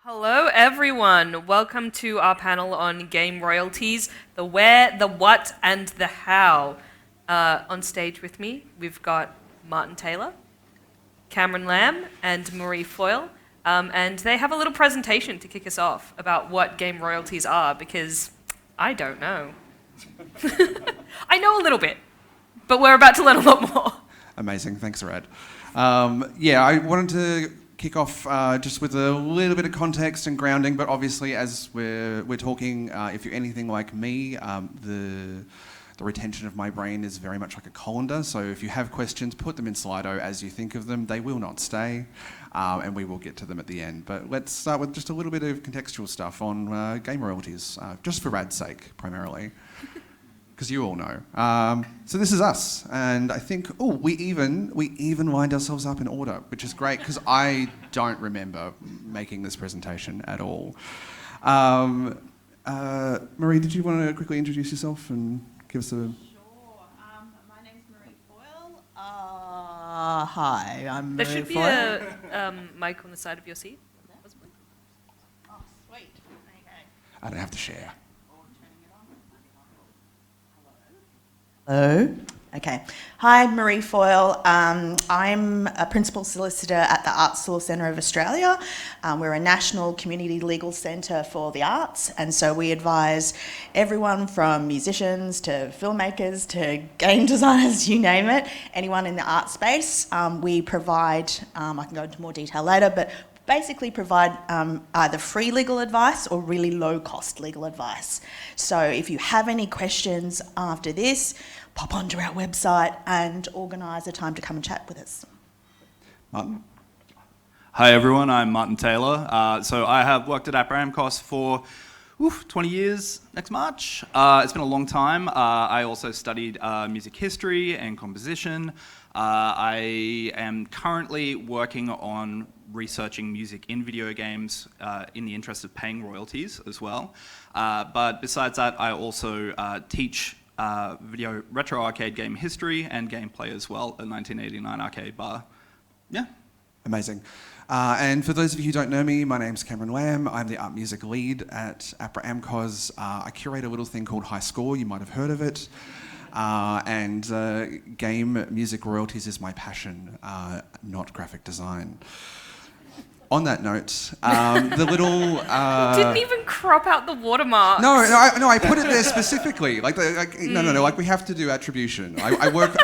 Hello, everyone. Welcome to our panel on game royalties, the where, the what, and the how. On stage with me, we've got Martin Taylor, Cameron Lamb, and Marie Foyle. And they have a little presentation to kick us off about what game royalties are, because I don't know. I know a little bit, but we're about to learn a lot more. Amazing, thanks, Rad. I wanted to kick off just with a little bit of context and grounding, but obviously as we're talking, if you're anything like me, the retention of my brain is very much like a colander, so if you have questions, put them in Slido as you think of them. They will not stay, and we will get to them at the end. But let's start with just a little bit of contextual stuff on game royalties, just for Rad's sake, primarily. Because you all know. So this is us, and I think, we even lined ourselves up in order, which is great, because I don't remember making this presentation at all. Marie, did you want to quickly introduce yourself and give us a... Sure. My name's Marie Foyle. Hi, I'm Marie Foyle. There should be a mic on the side of your seat, possibly. Oh, sweet. Okay. I don't have to share. Hello. Okay. Hi, Marie Foyle. I'm a principal solicitor at the Arts Law Centre of Australia. We're a national community legal centre for the arts, and so we advise everyone from musicians to filmmakers to game designers, you name it, anyone in the art space. We provide, I can go into more detail later, but basically provide either free legal advice or really low-cost legal advice. So if you have any questions after this, pop onto our website and organise a time to come and chat with us. Martin? Hi everyone, I'm Martin Taylor. So I have worked at APRA for 20 years next March. It's been a long time. I also studied music history and composition. I am currently working on researching music in video games in the interest of paying royalties as well. But besides that, I also teach video retro arcade game history and gameplay as well at 1989 Arcade Bar. Yeah. Amazing. And for those of you who don't know me, my name's Cameron Lamb. I'm the art music lead at APRA AMCOS. I curate a little thing called Highscore. You might have heard of it. And game music royalties is my passion, not graphic design. On that note, the little... Didn't even crop out the watermarks. No, I put it there specifically. No, we have to do attribution. I work...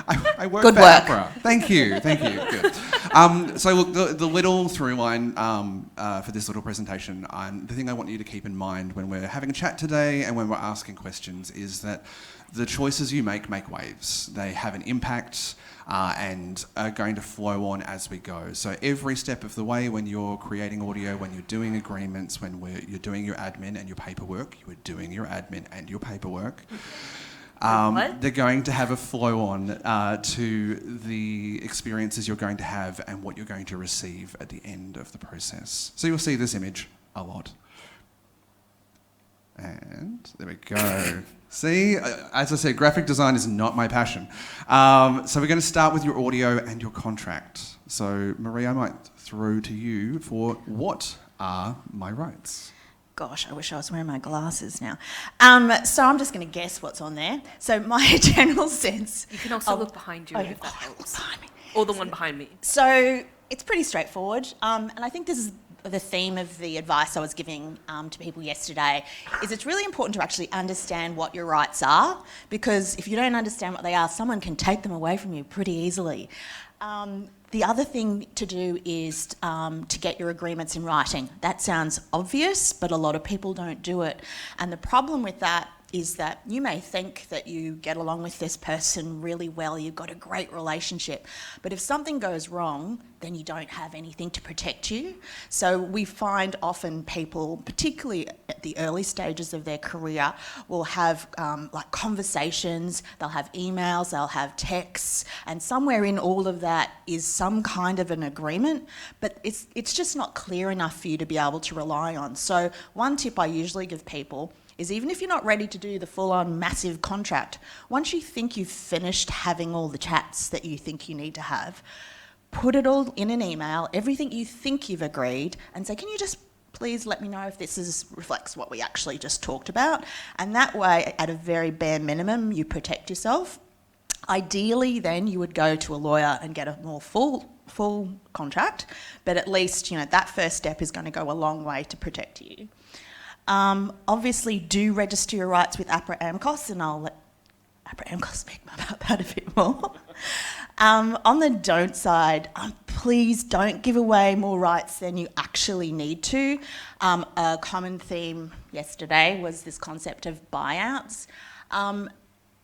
I work Good for work. APRA. Thank you. Good. So look, the little through line for this little presentation, the thing I want you to keep in mind when we're having a chat today and when we're asking questions is that the choices you make waves. They have an impact and are going to flow on as we go. So every step of the way, when you're creating audio, when you're doing agreements, when you're doing your admin and your paperwork, you are doing your admin and your paperwork. They're going to have a flow on to the experiences you're going to have and what you're going to receive at the end of the process. So you'll see this image a lot. And there we go. See, as I said, graphic design is not my passion. So we're going to start with your audio and your contract. So Marie, I might throw to you for what are my rights? Gosh, I wish I was wearing my glasses now. So I'm just going to guess what's on there. So my general sense... You can also look behind you if that look helps. behind me. Or the one behind me. So it's pretty straightforward, and I think this is the theme of the advice I was giving to people yesterday, is it's really important to actually understand what your rights are, because if you don't understand what they are, someone can take them away from you pretty easily. The other thing to do is to get your agreements in writing. That sounds obvious, but a lot of people don't do it. And the problem with that is that you may think that you get along with this person really well, you've got a great relationship, but if something goes wrong, then you don't have anything to protect you. So we find often people, particularly at the early stages of their career, will have like conversations, they'll have emails, they'll have texts, and somewhere in all of that is some kind of an agreement, but it's just not clear enough for you to be able to rely on. So one tip I usually give people is, even if you're not ready to do the full-on massive contract, once you think you've finished having all the chats that you think you need to have, put it all in an email, everything you think you've agreed, and say, can you just please let me know if this reflects what we actually just talked about? And that way, at a very bare minimum, you protect yourself. Ideally, then, you would go to a lawyer and get a more full contract, but at least, that first step is going to go a long way to protect you. Obviously, do register your rights with APRA AMCOS, and I'll let APRA AMCOS speak about that a bit more. On the don't side, please don't give away more rights than you actually need to. A common theme yesterday was this concept of buyouts.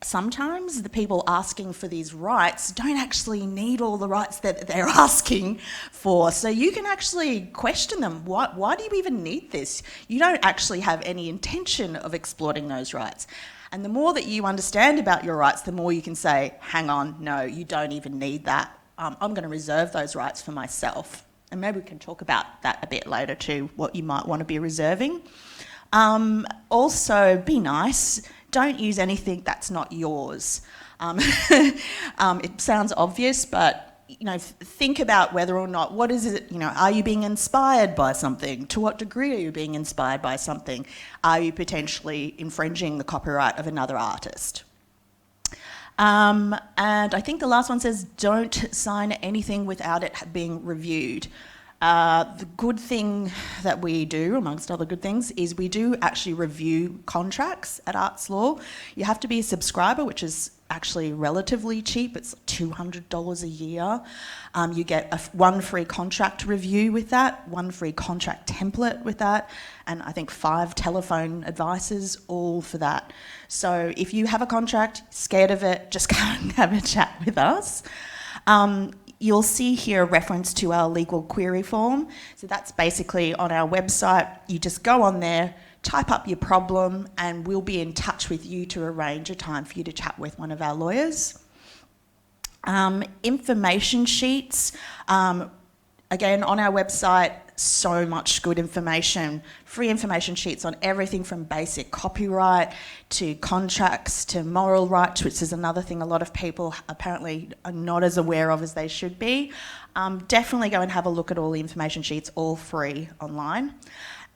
Sometimes the people asking for these rights don't actually need all the rights that they're asking for. So you can actually question them. Why do you even need this? You don't actually have any intention of exploiting those rights. And the more that you understand about your rights, the more you can say, hang on, no, you don't even need that. I'm going to reserve those rights for myself. And maybe we can talk about that a bit later too, what you might want to be reserving. Also, be nice. Don't use anything that's not yours. It sounds obvious, but think about whether or not, what is it, are you being inspired by something? To what degree are you being inspired by something? Are you potentially infringing the copyright of another artist? And I think the last one says, don't sign anything without it being reviewed. The good thing that we do, amongst other good things, is we do actually review contracts at Arts Law. You have to be a subscriber, which is actually relatively cheap. It's $200 a year. You get one free contract review with that, one free contract template with that, and I think 5 telephone advices, all for that. So if you have a contract, scared of it, just come and have a chat with us. You'll see here a reference to our legal query form. So that's basically on our website. You just go on there, type up your problem, and we'll be in touch with you to arrange a time for you to chat with one of our lawyers. Information sheets. Again, on our website, so much good information, free information sheets on everything from basic copyright to contracts to moral rights, which is another thing a lot of people apparently are not as aware of as they should be. Definitely go and have a look at all the information sheets, all free online.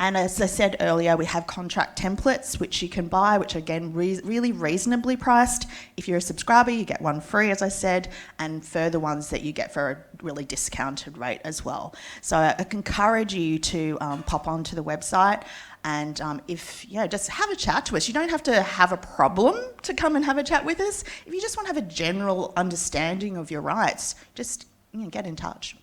And as I said earlier, we have contract templates which you can buy, which are again really reasonably priced. If you're a subscriber, you get one free, as I said, and further ones that you get for a really discounted rate as well. So I encourage you to pop onto the website and just have a chat to us. You don't have to have a problem to come and have a chat with us. If you just want to have a general understanding of your rights, just get in touch.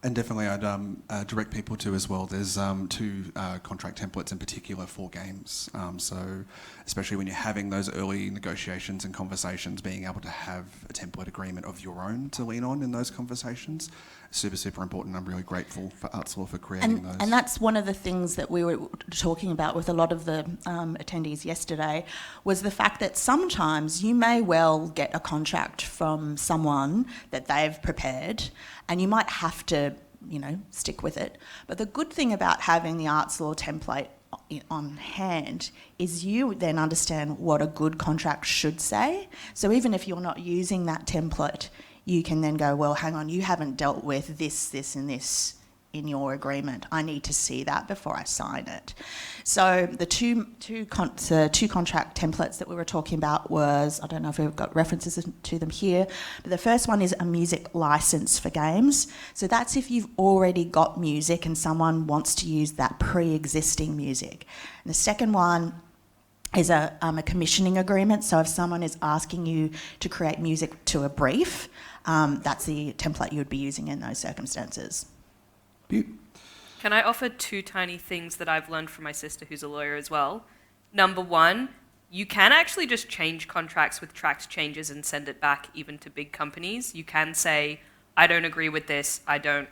And definitely I'd direct people to as well. There's 2 contract templates in particular for games. So especially when you're having those early negotiations and conversations, being able to have a template agreement of your own to lean on in those conversations, super important. I'm really grateful for Arts Law for creating those. And that's one of the things that we were talking about with a lot of the attendees yesterday, was the fact that sometimes you may well get a contract from someone that they've prepared, and you might have to, stick with it. But the good thing about having the Arts Law template on hand is you then understand what a good contract should say. So even if you're not using that template, you can then go, well, hang on, you haven't dealt with this, this and this in your agreement. I need to see that before I sign it. So the two contract templates that we were talking about was, I don't know if we've got references to them here, but the first one is a music license for games. So that's if you've already got music and someone wants to use that pre-existing music. And the second one is a commissioning agreement. So if someone is asking you to create music to a brief, that's the template you would be using in those circumstances. Can I offer 2 tiny things that I've learned from my sister who's a lawyer as well? Number 1, you can actually just change contracts with tracked changes and send it back even to big companies. You can say, I don't agree with this, I don't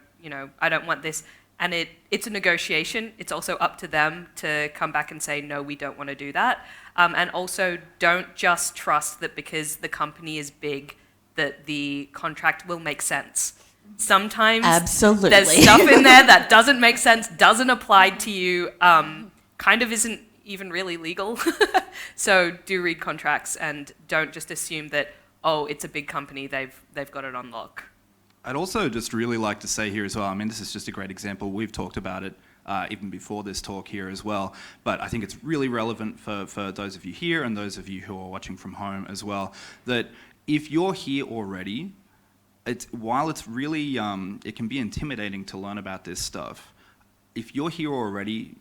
want this. And it's a negotiation. It's also up to them to come back and say, no, we don't want to do that. And also don't just trust that because the company is big that the contract will make sense. Sometimes Absolutely. There's stuff in there that doesn't make sense, doesn't apply to you, kind of isn't even really legal. So do read contracts and don't just assume that, oh, it's a big company, they've got it on lock. I'd also just really like to say here as well, I mean, this is just a great example. We've talked about it even before this talk here as well, but I think it's really relevant for those of you here and those of you who are watching from home as well, that if you're here already, while it's really, it can be intimidating to learn about this stuff, if you're here already,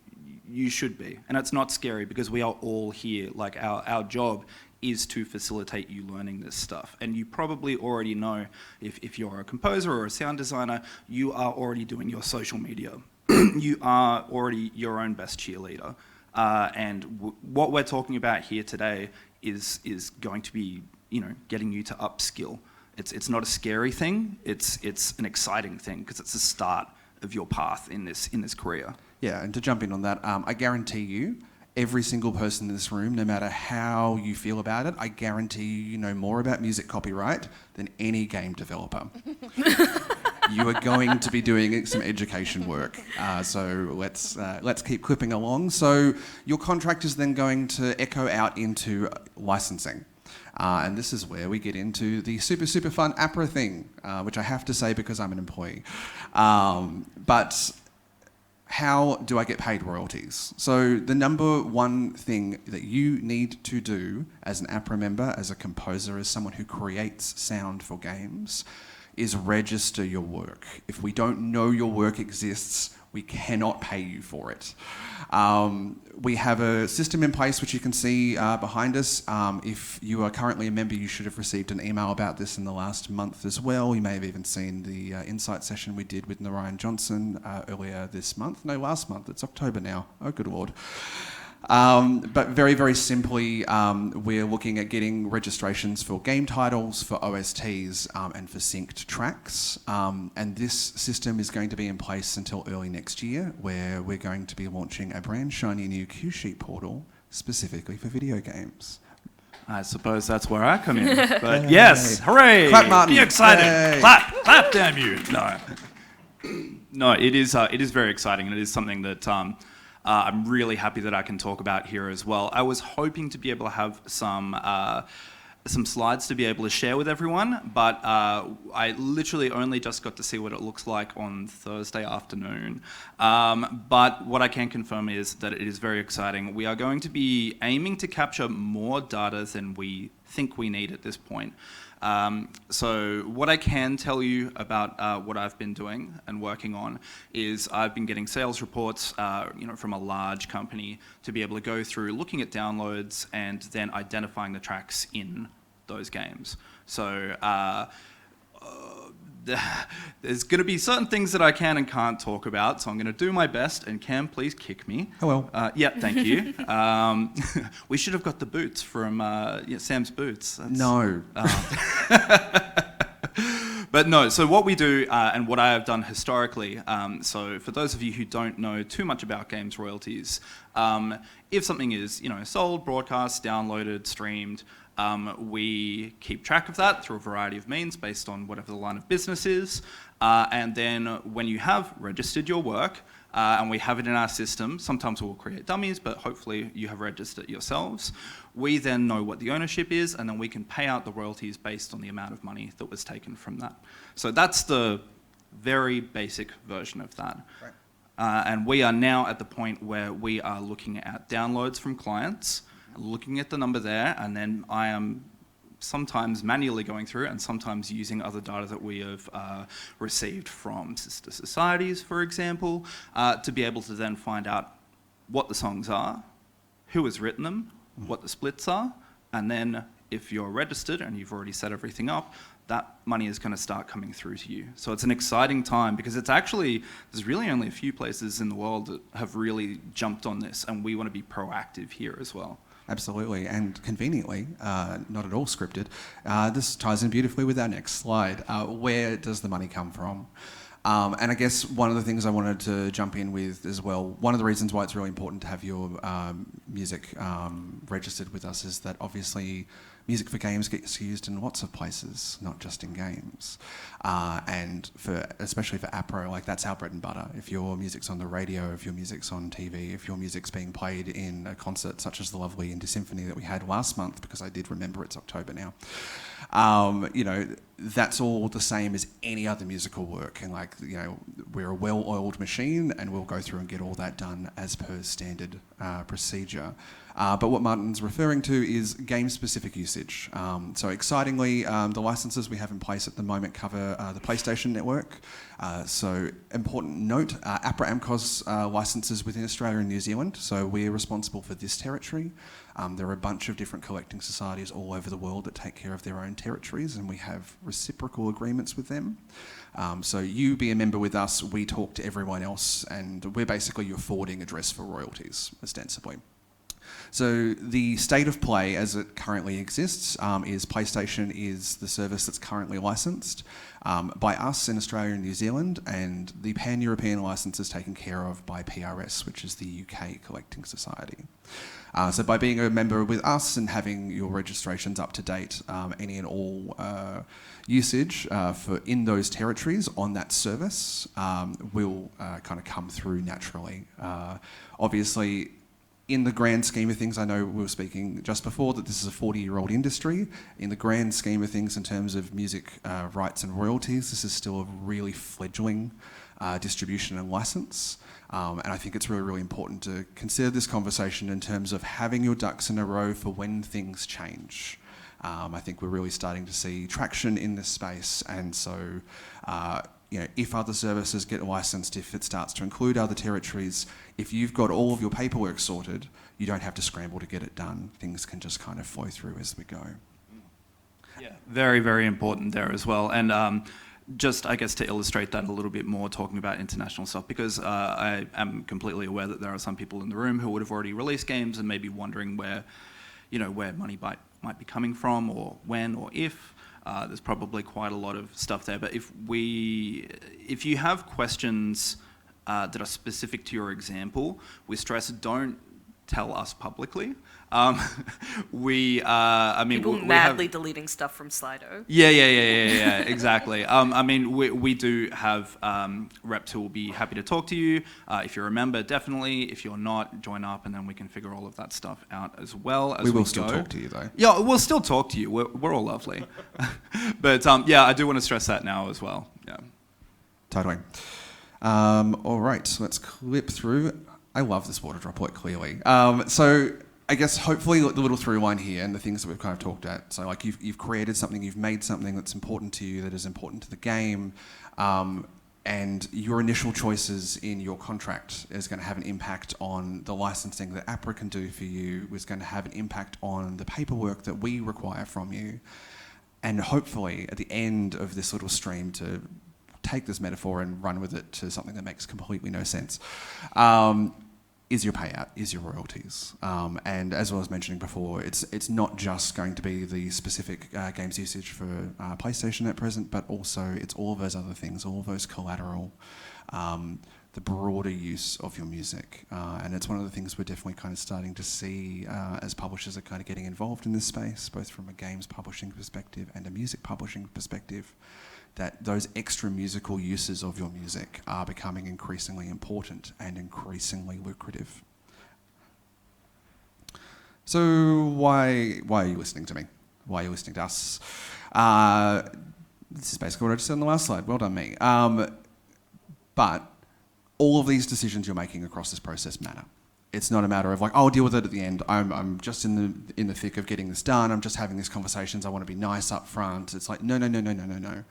you should be. And it's not scary because we are all here. Like our job is to facilitate you learning this stuff. And you probably already know, if you're a composer or a sound designer, you are already doing your social media. You are already your own best cheerleader. And what we're talking about here today is going to be, getting you to upskill. It's not a scary thing. It's an exciting thing because it's the start of your path in this career. Yeah, and to jump in on that, I guarantee you, every single person in this room, no matter how you feel about it, I guarantee you know more about music copyright than any game developer. You are going to be doing some education work. So let's keep clipping along. So your contract is then going to echo out into licensing. And this is where we get into the super fun APRA thing, which I have to say because I'm an employee. But how do I get paid royalties? So the number one thing that you need to do as an APRA member, as a composer, as someone who creates sound for games, is register your work. If we don't know your work exists, we cannot pay you for it. We have a system in place which you can see behind us. If you are currently a member, you should have received an email about this in the last month as well. You may have even seen the insight session we did with Narayan Johnson earlier this month. No, last month. It's October now. Oh, good Lord. But very, very simply, we're looking at getting registrations for game titles, for OSTs, and for synced tracks. And this system is going to be in place until early next year, where we're going to be launching a brand shiny new cue sheet portal specifically for video games. I suppose that's where I come in. But yes, hooray! Clap, Martin. Be excited. Yay. Clap, damn you. No, it is very exciting, and it is something that I'm really happy that I can talk about here as well. I was hoping to be able to have some slides to be able to share with everyone, but I literally only just got to see what it looks like on Thursday afternoon. But what I can confirm is that it is very exciting. We are going to be aiming to capture more data than we think we need at this point. So what I can tell you about what I've been doing and working on is I've been getting sales reports, from a large company to be able to go through looking at downloads and then identifying the tracks in those games. So there's going to be certain things that I can and can't talk about, so I'm going to do my best, and Cam, please kick me. Hello. Yeah, thank you. We should have got the boots from Sam's Boots. No. But no, so what we do and what I have done historically, so for those of you who don't know too much about games royalties, if something is sold, broadcast, downloaded, streamed, we keep track of that through a variety of means based on whatever the line of business is. And then when you have registered your work, and we have it in our system, sometimes we'll create dummies, but hopefully you have registered yourselves. We then know what the ownership is, and then we can pay out the royalties based on the amount of money that was taken from that. So that's the very basic version of that. Right. And we are now at the point where we are looking at downloads from clients, looking at the number there, and then I am sometimes manually going through and sometimes using other data that we have received from sister societies, for example, to be able to then find out what the songs are, who has written them, what the splits are, and then if you're registered and you've already set everything up, that money is going to start coming through to you. So it's an exciting time because there's really only a few places in the world that have really jumped on this, and we want to be proactive here as well. Absolutely, and conveniently, not at all scripted, this ties in beautifully with our next slide. Where does the money come from? And I guess one of the things I wanted to jump in with as well, one of the reasons why it's really important to have your music registered with us is that obviously music for games gets used in lots of places, not just in games. And especially for APRO, like that's our bread and butter. If your music's on the radio, if your music's on TV, if your music's being played in a concert such as the lovely Indie Symphony that we had last month, because I did remember it's October now, that's all the same as any other musical work. And we're a well-oiled machine and we'll go through and get all that done as per standard procedure. But what Martin's referring to is game-specific usage. So excitingly, the licenses we have in place at the moment cover the PlayStation network. So important note, APRA AMCOS licenses within Australia and New Zealand, so we're responsible for this territory. There are a bunch of different collecting societies all over the world that take care of their own territories, and we have reciprocal agreements with them. So you be a member with us, we talk to everyone else, and we're basically your forwarding address for royalties, ostensibly. So the state of play as it currently exists is PlayStation is the service that's currently licensed by us in Australia and New Zealand, and the pan-European licence is taken care of by PRS, which is the UK Collecting Society. So by being a member with us and having your registrations up to date, any and all usage in those territories on that service will kind of come through naturally. Obviously, in the grand scheme of things, I know we were speaking just before that this is a 40-year-old industry. In the grand scheme of things, in terms of music rights and royalties, this is still a really fledgling distribution and license. And I think it's really, really important to consider this conversation in terms of having your ducks in a row for when things change. I think we're really starting to see traction in this space, and so if other services get licensed, if it starts to include other territories, if you've got all of your paperwork sorted, you don't have to scramble to get it done. Things can just kind of flow through as we go. Yeah, very, very important there as well. And just, I guess, to illustrate that a little bit more, talking about international stuff, because I am completely aware that there are some people in the room who would have already released games and maybe wondering where money might be coming from, or when, or if. There's probably quite a lot of stuff there, but if you have questions that are specific to your example, we stress don't tell us publicly. People madly deleting stuff from Slido. Yeah, exactly. We do have reps who will be happy to talk to you. If you're a member, definitely. If you're not, join up, and then we can figure all of that stuff out as well as we go. We will still talk to you, though. Yeah, we'll still talk to you. We're all lovely. But I do want to stress that now as well. Yeah. Totally. All right, so let's clip through. I love this water droplet, clearly. So I guess hopefully the little through line here and the things that we've kind of talked at. So like you've created something, you've made something that's important to you, that is important to the game, and your initial choices in your contract is going to have an impact on the licensing that APRA can do for you, is going to have an impact on the paperwork that we require from you. And hopefully at the end of this little stream, to take this metaphor and run with it to something that makes completely no sense, is your payout, is your royalties. And as I was mentioning before, it's not just going to be the specific games usage for PlayStation at present, but also it's all of those other things, all of those collateral, the broader use of your music. And it's one of the things we're definitely kind of starting to see as publishers are kind of getting involved in this space, both from a games publishing perspective and a music publishing perspective, that those extra musical uses of your music are becoming increasingly important and increasingly lucrative. So why are you listening to me? Why are you listening to us? This is basically what I just said on the last slide. Well done, me. But all of these decisions you're making across this process matter. It's not a matter of I'll deal with it at the end. I'm just in the thick of getting this done. I'm just having these conversations. I want to be nice up front. It's like, no.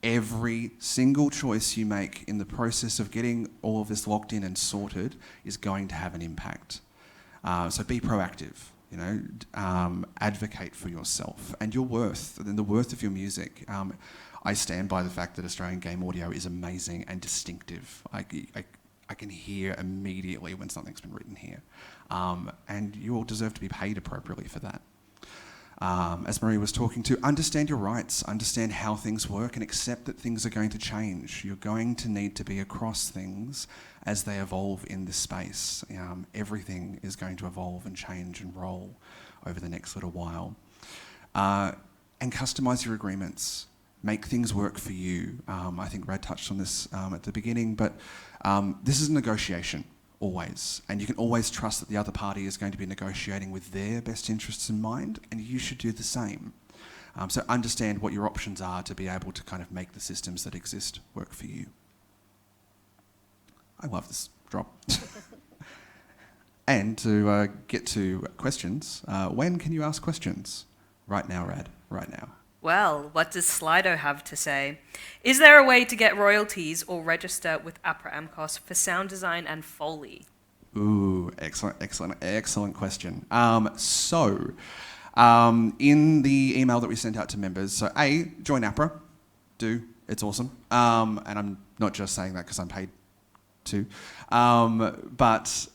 Every single choice you make in the process of getting all of this locked in and sorted is going to have an impact. So be proactive, advocate for yourself and your worth, and the worth of your music. I stand by the fact that Australian game audio is amazing and distinctive. I can hear immediately when something's been written here. And you all deserve to be paid appropriately for that. As Marie was talking to, understand your rights, understand how things work, and accept that things are going to change. You're going to need to be across things as they evolve in this space. Everything is going to evolve and change and roll over the next little while. and customize your agreements. Make things work for you. I think Rad touched on this at the beginning, but this is a negotiation, always. And you can always trust that the other party is going to be negotiating with their best interests in mind, and you should do the same. So understand what your options are to be able to kind of make the systems that exist work for you. I love this drop. And to get to questions, when can you ask questions? Right now, Rad, right now. Well, what does Slido have to say? Is there a way to get royalties or register with APRA AMCOS for sound design and Foley? Ooh, excellent question. In the email that we sent out to members, so A, join APRA. Do, it's awesome. And I'm not just saying that because I'm paid to. But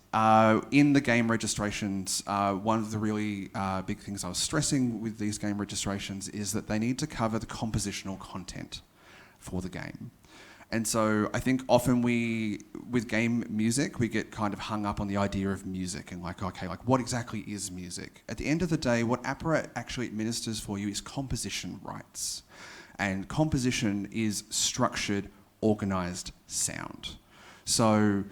in the game registrations, one of the really big things I was stressing with these game registrations is that they need to cover the compositional content for the game. And so I think often with game music, we get kind of hung up on the idea of music and like, okay, like what exactly is music? At the end of the day, what APRA actually administers for you is composition rights. And composition is structured, organised sound. So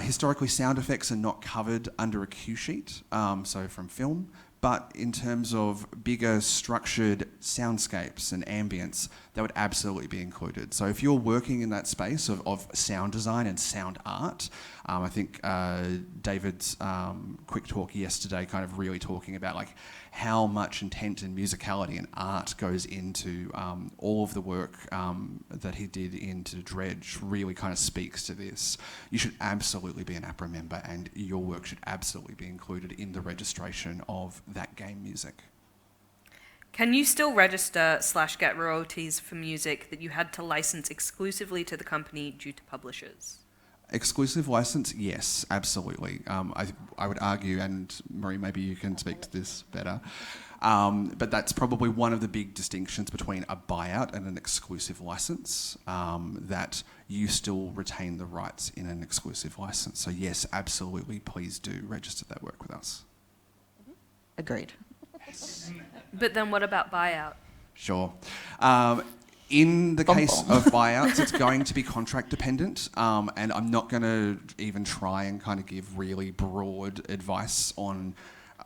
historically, sound effects are not covered under a cue sheet, so from film, but in terms of bigger structured soundscapes and ambience, that would absolutely be included. So if you're working in that space of sound design and sound art, I think David's quick talk yesterday kind of really talking about like how much intent and musicality and art goes into all of the work that he did into Dredge really kind of speaks to this. You should absolutely be an APRA member and your work should absolutely be included in the registration of that game music. Can you still register / get royalties for music that you had to license exclusively to the company due to publishers? Exclusive license, yes, absolutely. I would argue, and Marie, maybe you can speak to this better, but that's probably one of the big distinctions between a buyout and an exclusive license, that you still retain the rights in an exclusive license. So yes, absolutely, please do register that work with us. Agreed. But then what about buyout? Sure. In the case of buyouts, it's going to be contract dependent, and I'm not going to even try and kind of give really broad advice on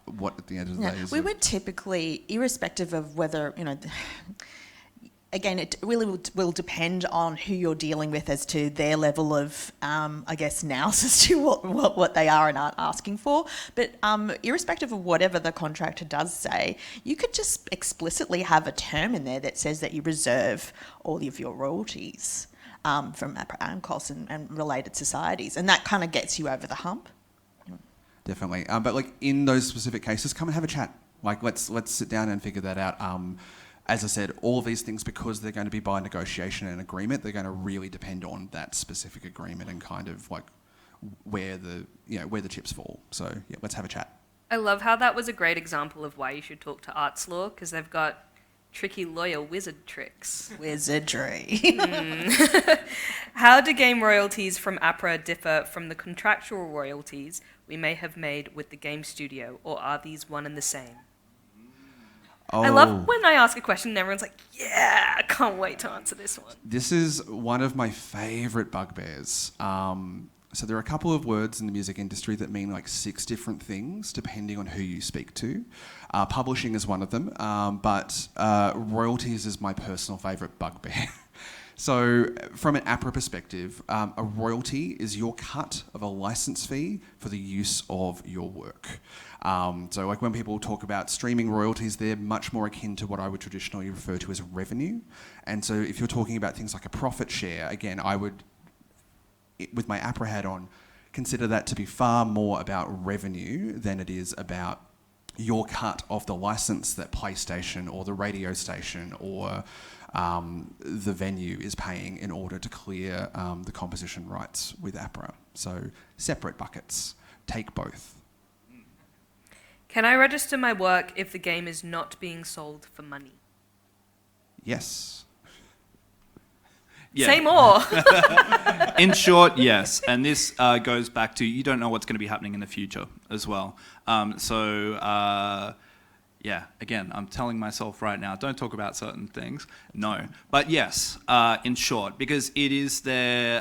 what at the end of the day is. We would typically, irrespective of whether, again, it really will depend on who you're dealing with as to their level of, I guess, nous as to what they are and aren't asking for. But irrespective of whatever the contractor does say, you could just explicitly have a term in there that says that you reserve all of your royalties from AMCOS and related societies. And that kind of gets you over the hump. Definitely. But like in those specific cases, come and have a chat. Like let's sit down and figure that out. As I said, all of these things, because they're going to be by negotiation and agreement, they're going to really depend on that specific agreement and kind of like where the chips fall. So yeah, let's have a chat. I love how that was a great example of why you should talk to Arts Law, because they've got tricky lawyer wizard tricks. Wizardry. How do game royalties from APRA differ from the contractual royalties we may have made with the game studio, or are these one and the same? Oh. I love when I ask a question and everyone's like, yeah, I can't wait to answer this one. This is one of my favourite bugbears. So there are a couple of words in the music industry that mean like 6 different things depending on who you speak to. Publishing is one of them, but royalties is my personal favourite bugbear. So from an APRA perspective, a royalty is your cut of a license fee for the use of your work. So like when people talk about streaming royalties, they're much more akin to what I would traditionally refer to as revenue. And so if you're talking about things like a profit share, again, I would, with my APRA hat on, consider that to be far more about revenue than it is about your cut of the license that PlayStation or the radio station or the venue is paying in order to clear the composition rights with APRA. So separate buckets. Take both. Can I register my work if the game is not being sold for money? Yes. Yeah. Say more. In short, yes. And this goes back to you don't know what's going to be happening in the future as well. So Yeah, again, I'm telling myself right now, don't talk about certain things. No. But yes, in short, because it is their,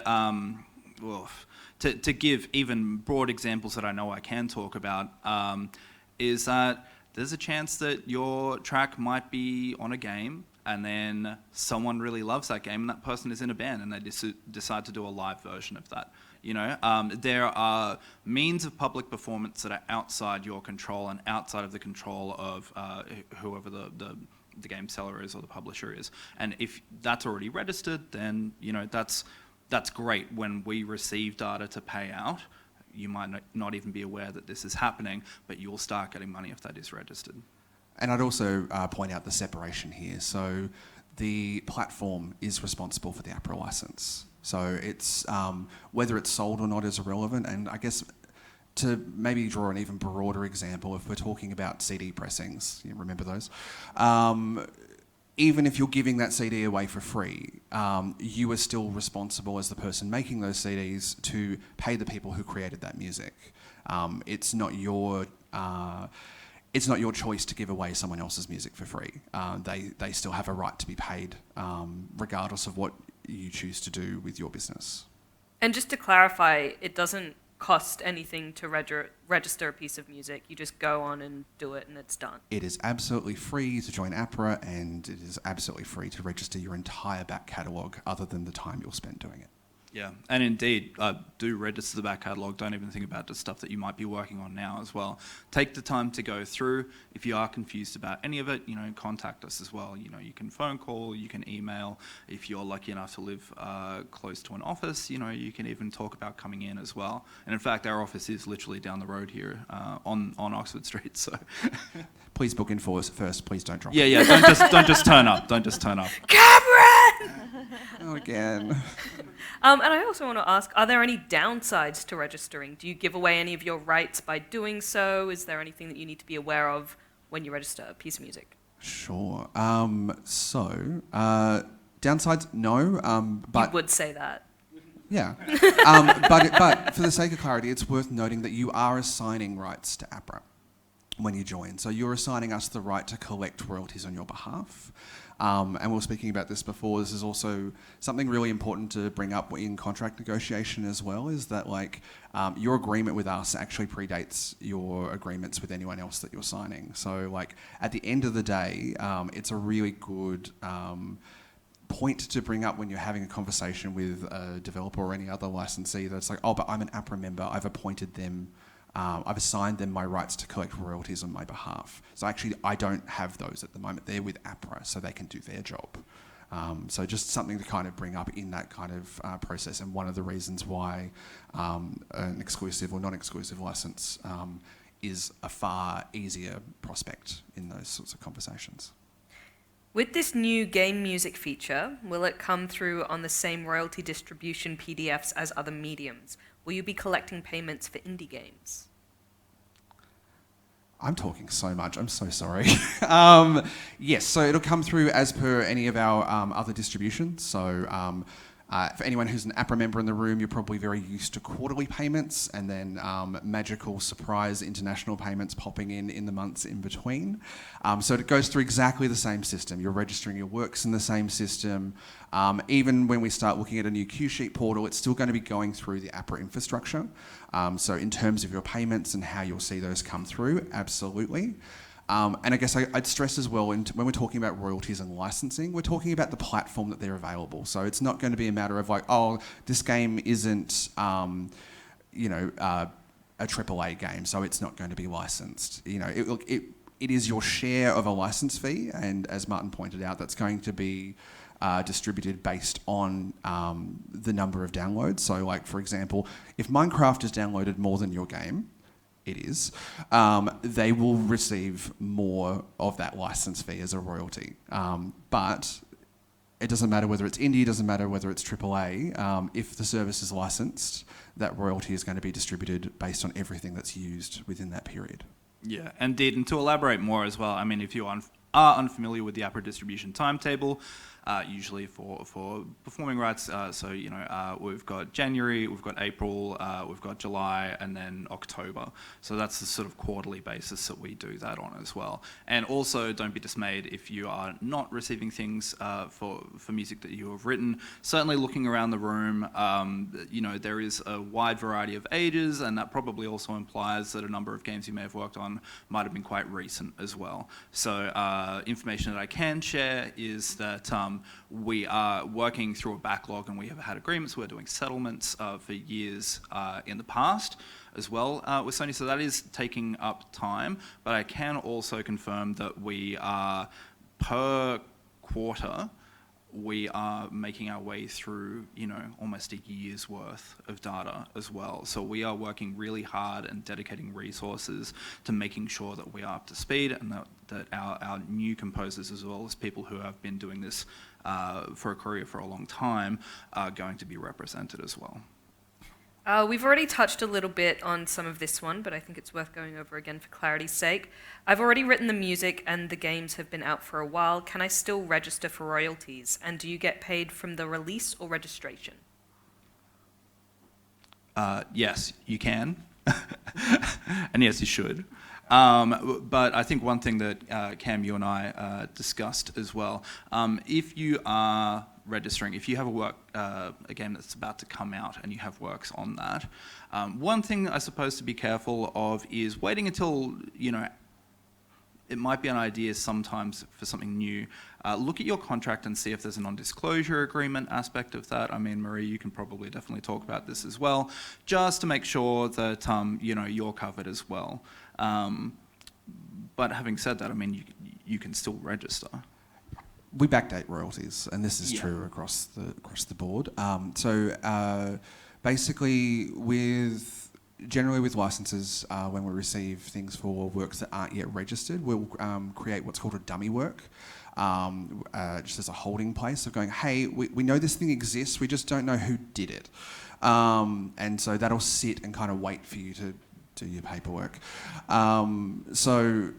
to give even broad examples that I know I can talk about, is that there's a chance that your track might be on a game and then someone really loves that game and that person is in a band and they decide to do a live version of that. There are means of public performance that are outside your control and outside of the control of whoever the game seller is or the publisher is. And if that's already registered, then that's great. When we receive data to pay out, you might not even be aware that this is happening, but you'll start getting money if that is registered. And I'd also point out the separation here. So the platform is responsible for the APRA license. So it's whether it's sold or not is irrelevant. And I guess to maybe draw an even broader example, if we're talking about CD pressings, you remember those? Even if you're giving that CD away for free, you are still responsible as the person making those CDs to pay the people who created that music. It's not your choice to give away someone else's music for free. They still have a right to be paid, regardless of what you choose to do with your business. And just to clarify, it doesn't cost anything to register a piece of music. You just go on and do it and it's done. It is absolutely free to join APRA, and it is absolutely free to register your entire back catalogue other than the time you'll spend doing it. Yeah, and indeed, do register the back catalogue. Don't even think about the stuff that you might be working on now as well. Take the time to go through. If you are confused about any of it, contact us as well. You can phone call, you can email. If you're lucky enough to live close to an office, you can even talk about coming in as well. And in fact, our office is literally down the road here on Oxford Street. So please book in for us first. Please don't drop. Yeah. Don't just turn up. Don't just turn up. Cameron! Oh, again. And I also want to ask, are there any downsides to registering? Do you give away any of your rights by doing so? Is there anything that you need to be aware of when you register a piece of music? Sure. Downsides, no. But you would say that. Yeah. But for the sake of clarity, it's worth noting that you are assigning rights to APRA when you join. So you're assigning us the right to collect royalties on your behalf. And we were speaking about this before. This is also something really important to bring up in contract negotiation as well, is that your agreement with us actually predates your agreements with anyone else that you're signing. So at the end of the day, it's a really good point to bring up when you're having a conversation with a developer or any other licensee that's but I'm an APRA member, I've appointed them, I've assigned them my rights to collect royalties on my behalf. So actually, I don't have those at the moment. They're with APRA, so they can do their job. So just something to kind of bring up in that kind of process, and one of the reasons why an exclusive or non-exclusive license is a far easier prospect in those sorts of conversations. With this new game music feature, will it come through on the same royalty distribution PDFs as other mediums? Will you be collecting payments for indie games? I'm talking so much. I'm so sorry. Yes, so it'll come through as per any of our other distributions. So for anyone who's an APRA member in the room, you're probably very used to quarterly payments and then magical surprise international payments popping in the months in between. So it goes through exactly the same system. You're registering your works in the same system. Even when we start looking at a new Q Sheet portal, it's still going to be going through the APRA infrastructure. So in terms of your payments and how you'll see those come through, absolutely. And I guess I'd stress as well, when we're talking about royalties and licensing, we're talking about the platform that they're available. So it's not going to be a matter of this game isn't, a AAA game, so it's not going to be licensed. It is your share of a license fee, and as Martin pointed out, that's going to be distributed based on the number of downloads. So, for example, if Minecraft is downloaded more than your game, it is, they will receive more of that license fee as a royalty. But it doesn't matter whether it's indie, it doesn't matter whether it's AAA. If the service is licensed, that royalty is going to be distributed based on everything that's used within that period. Yeah, indeed. And to elaborate more as well, if you are unfamiliar with the APRA distribution timetable, usually for performing rights. We've got January, we've got April, we've got July, and then October. So that's the sort of quarterly basis that we do that on as well. And also, don't be dismayed if you are not receiving things for music that you have written. Certainly looking around the room, there is a wide variety of ages, and that probably also implies that a number of games you may have worked on might have been quite recent as well. So information that I can share is that we are working through a backlog, and we have had agreements. We're doing settlements for years in the past as well with Sony, so that is taking up time. But I can also confirm that we are, per quarter, we are making our way through, almost a year's worth of data as well. So we are working really hard and dedicating resources to making sure that we are up to speed, and that our new composers, as well as people who have been doing this for a career for a long time, are going to be represented as well. We've already touched a little bit on some of this one, but I think it's worth going over again for clarity's sake. I've already written the music and the games have been out for a while. Can I still register for royalties? And do you get paid from the release or registration? Yes, you can. And yes, you should. But I think one thing that Cam, you and I discussed as well, if you are registering, if you have a game that's about to come out and you have works on that, one thing I suppose to be careful of is waiting until, it might be an idea sometimes for something new. Look at your contract and see if there's a non-disclosure agreement aspect of that. I mean, Marie, you can probably definitely talk about this as well, just to make sure that, you're covered as well. But having said that, I mean, you can still register. We backdate royalties, and this is true across the board. Basically, generally with licenses, when we receive things for works that aren't yet registered, we'll create what's called a dummy work, just as a holding place of going, hey, we know this thing exists, we just don't know who did it. And so that'll sit and kind of wait for you to do your paperwork. So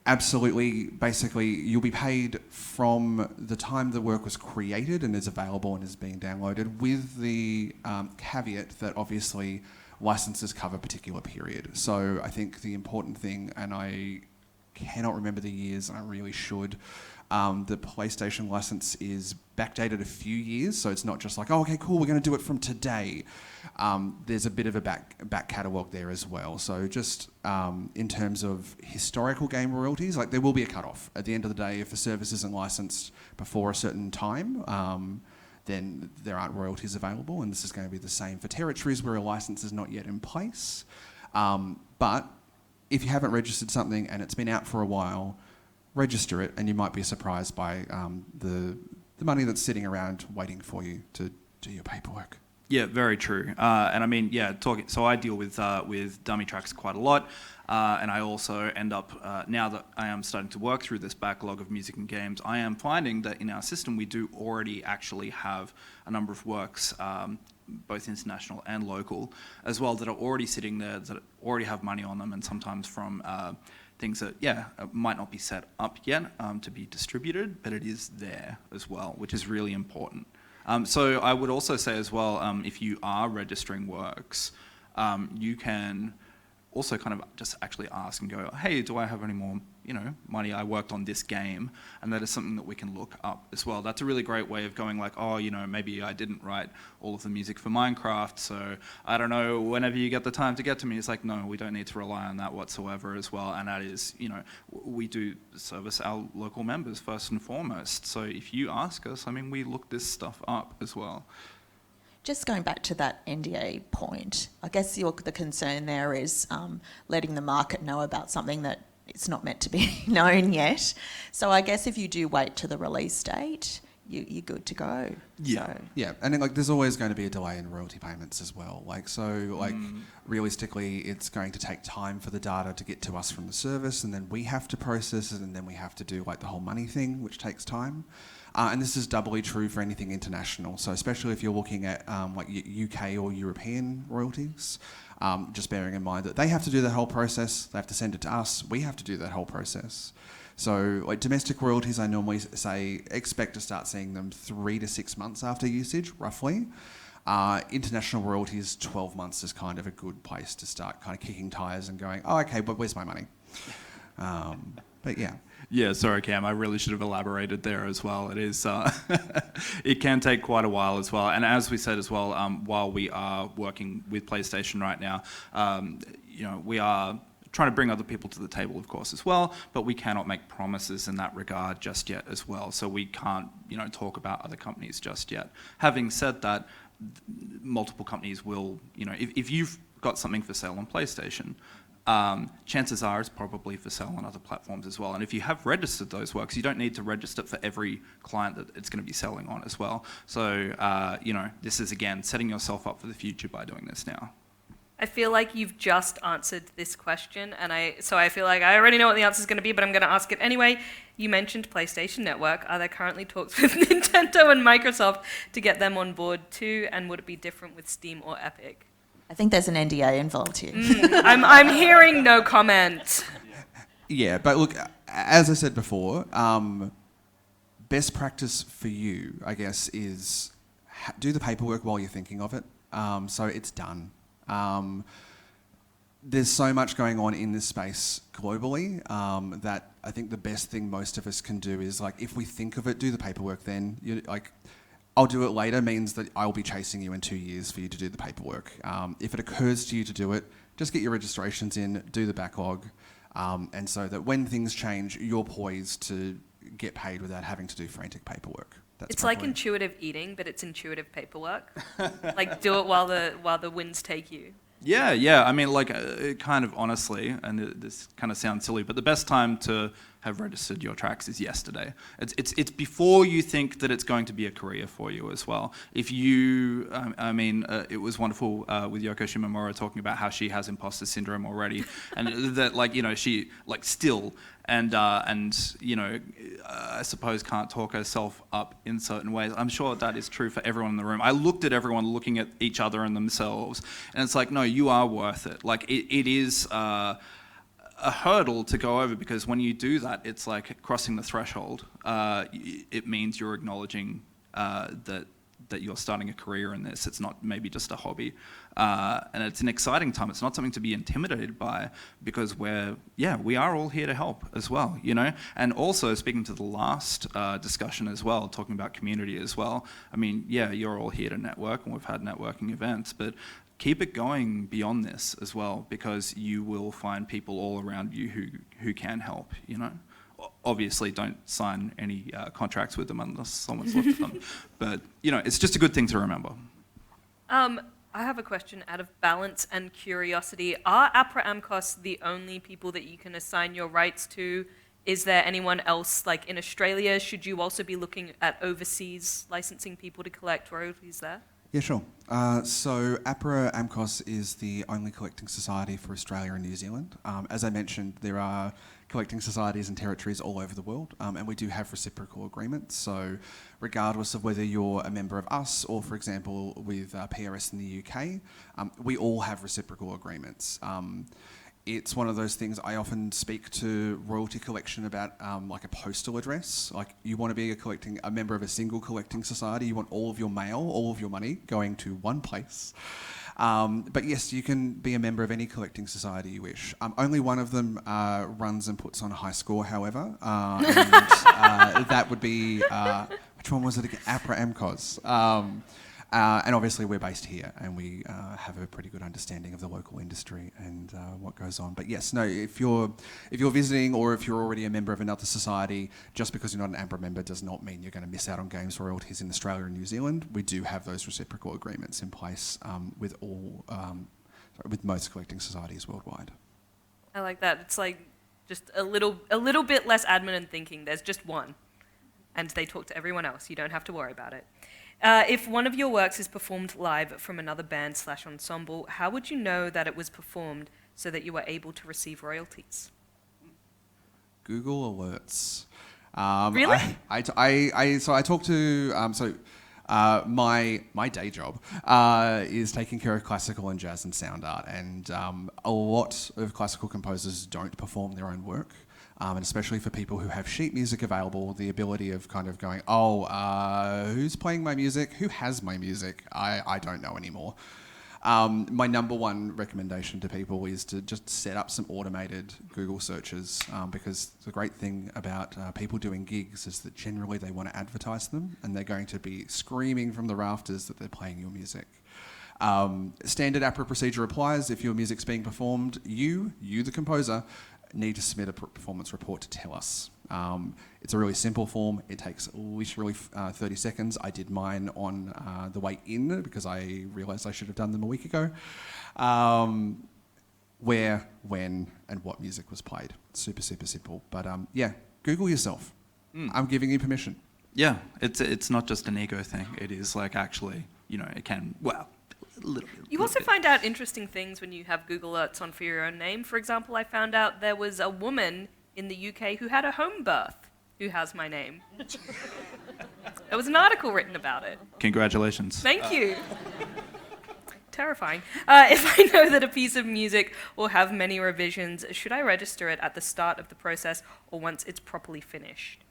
absolutely, basically, you'll be paid from the time the work was created and is available and is being downloaded, with the caveat that obviously licenses cover a particular period. So I think the important thing, and I cannot remember the years, and I really should, the PlayStation license is backdated a few years, so it's not just like, oh, okay, cool, we're going to do it from today. There's a bit of a back catalogue there as well. So just in terms of historical game royalties, like there will be a cut-off. At the end of the day, if a service isn't licensed before a certain time, then there aren't royalties available, and this is going to be the same for territories where a license is not yet in place. But if you haven't registered something and it's been out for a while, register it, and you might be surprised by the money that's sitting around waiting for you to do your paperwork. Yeah, very true. And I mean, so I deal with dummy tracks quite a lot, and I also end up, now that I am starting to work through this backlog of music and games, I am finding that in our system we do already actually have a number of works, both international and local, as well, that are already sitting there, that already have money on them, and sometimes from things that, might not be set up yet to be distributed, but it is there as well, which is really important. So I would also say as well, if you are registering works, you can also kind of just actually ask and go, hey, do I have any more, money? I worked on this game, and that is something that we can look up as well. That's a really great way of going like, oh, maybe I didn't write all of the music for Minecraft, so I don't know, whenever you get the time to get to me, it's like, no, we don't need to rely on that whatsoever as well. And that is, we do service our local members first and foremost. So if you ask us, I mean, we look this stuff up as well. Just going back to that NDA point, I guess the concern there is letting the market know about something that it's not meant to be known yet. So I guess if you do wait to the release date, you're good to go. Yeah, yeah, and then, there's always going to be a delay in royalty payments as well. Realistically, it's going to take time for the data to get to us from the service, and then we have to process it, and then we have to do the whole money thing, which takes time. And this is doubly true for anything international. So especially if you're looking at like UK or European royalties, just bearing in mind that they have to do the whole process, they have to send it to us, we have to do that whole process. So like domestic royalties, I normally say expect to start seeing them 3 to 6 months after usage, roughly. International royalties, 12 months is kind of a good place to start kind of kicking tires and going, oh, okay, but where's my money? But yeah. Yeah, sorry, Cam. I really should have elaborated there as well. It is, it can take quite a while as well. And as we said as well, while we are working with PlayStation right now, we are trying to bring other people to the table, of course, as well. But we cannot make promises in that regard just yet as well. So we can't, talk about other companies just yet. Having said that, multiple companies will, if you've got something for sale on PlayStation, chances are it's probably for sale on other platforms as well. And if you have registered those works, you don't need to register for every client that it's going to be selling on as well. So, this is, again, setting yourself up for the future by doing this now. I feel like you've just answered this question, and so I feel like I already know what the answer is going to be, but I'm going to ask it anyway. You mentioned PlayStation Network. Are there currently talks with Nintendo and Microsoft to get them on board too, and would it be different with Steam or Epic? I think there's an NDA involved here. I'm hearing no comment. Yeah, but look, as I said before, best practice for you, I guess, is do the paperwork while you're thinking of it, so it's done. There's so much going on in this space globally that I think the best thing most of us can do is, like, if we think of it, do the paperwork then. I'll do it later means that I'll be chasing you in 2 years for you to do the paperwork. If it occurs to you to do it, just get your registrations in, do the backlog, and so that when things change, you're poised to get paid without having to do frantic paperwork. It's like intuitive eating, but it's intuitive paperwork. Like, do it while the winds take you. Yeah. I mean, kind of honestly, and this kind of sounds silly, but the best time to have registered your tracks is yesterday. It's before you think that it's going to be a career for you as well. If you, it was wonderful with Yoko Shimomura talking about how she has imposter syndrome already, and that she still. And I suppose can't talk herself up in certain ways. I'm sure that is true for everyone in the room. I looked at everyone looking at each other and themselves, and it's like, no, you are worth it. Like, it is a hurdle to go over, because when you do that, it's like crossing the threshold. It means you're acknowledging that you're starting a career in this. It's not maybe just a hobby. And it's an exciting time. It's not something to be intimidated by, because we are all here to help as well, And also, speaking to the last discussion as well, talking about community as well, I mean, you're all here to network, and we've had networking events, but keep it going beyond this as well, because you will find people all around you who can help, Obviously, don't sign any contracts with them unless someone's looked at them. But, it's just a good thing to remember. I have a question out of balance and curiosity. Are APRA AMCOS the only people that you can assign your rights to? Is there anyone else, like in Australia? Should you also be looking at overseas licensing people to collect royalties there? Yeah, sure. So APRA AMCOS is the only collecting society for Australia and New Zealand. As I mentioned, there are collecting societies and territories all over the world, and we do have reciprocal agreements. So regardless of whether you're a member of us or, for example, with PRS in the UK, we all have reciprocal agreements. It's one of those things I often speak to royalty collection about, like a postal address. Like, you want to be a member of a single collecting society. You want all of your mail, all of your money going to one place. But yes, you can be a member of any collecting society you wish. Only one of them runs and puts on highscore, however. And that would be, which one was it again? APRA AMCOS. And obviously we're based here, and we have a pretty good understanding of the local industry and what goes on. But yes, no, if you're visiting, or if you're already a member of another society, just because you're not an AMPRA member does not mean you're going to miss out on games royalties in Australia and New Zealand. We do have those reciprocal agreements in place with most collecting societies worldwide. I like that. It's like just a little bit less admin and thinking. There's just one, and they talk to everyone else. You don't have to worry about it. If one of your works is performed live from another band/ensemble, how would you know that it was performed so that you were able to receive royalties? Google Alerts. Really? So I talked to my day job is taking care of classical and jazz and sound art, and a lot of classical composers don't perform their own work. And especially for people who have sheet music available, the ability of kind of going, who's playing my music? Who has my music? I don't know anymore. My number one recommendation to people is to just set up some automated Google searches, because the great thing about people doing gigs is that generally they want to advertise them, and they're going to be screaming from the rafters that they're playing your music. Standard APRA procedure applies. If your music's being performed, you the composer, need to submit a performance report to tell us. It's a really simple form. It takes literally 30 seconds. I did mine on the way in because I realised I should have done them a week ago. Where, when, and what music was played. Super, super simple. But Google yourself. I'm giving you permission. Yeah, it's not just an ego thing. It is like actually, it can, You also find out interesting things when you have Google Alerts on for your own name. For example, I found out there was a woman in the UK who had a home birth who has my name. There was an article written about it. Congratulations. Thank you. Terrifying. If I know that a piece of music will have many revisions, should I register it at the start of the process or once it's properly finished?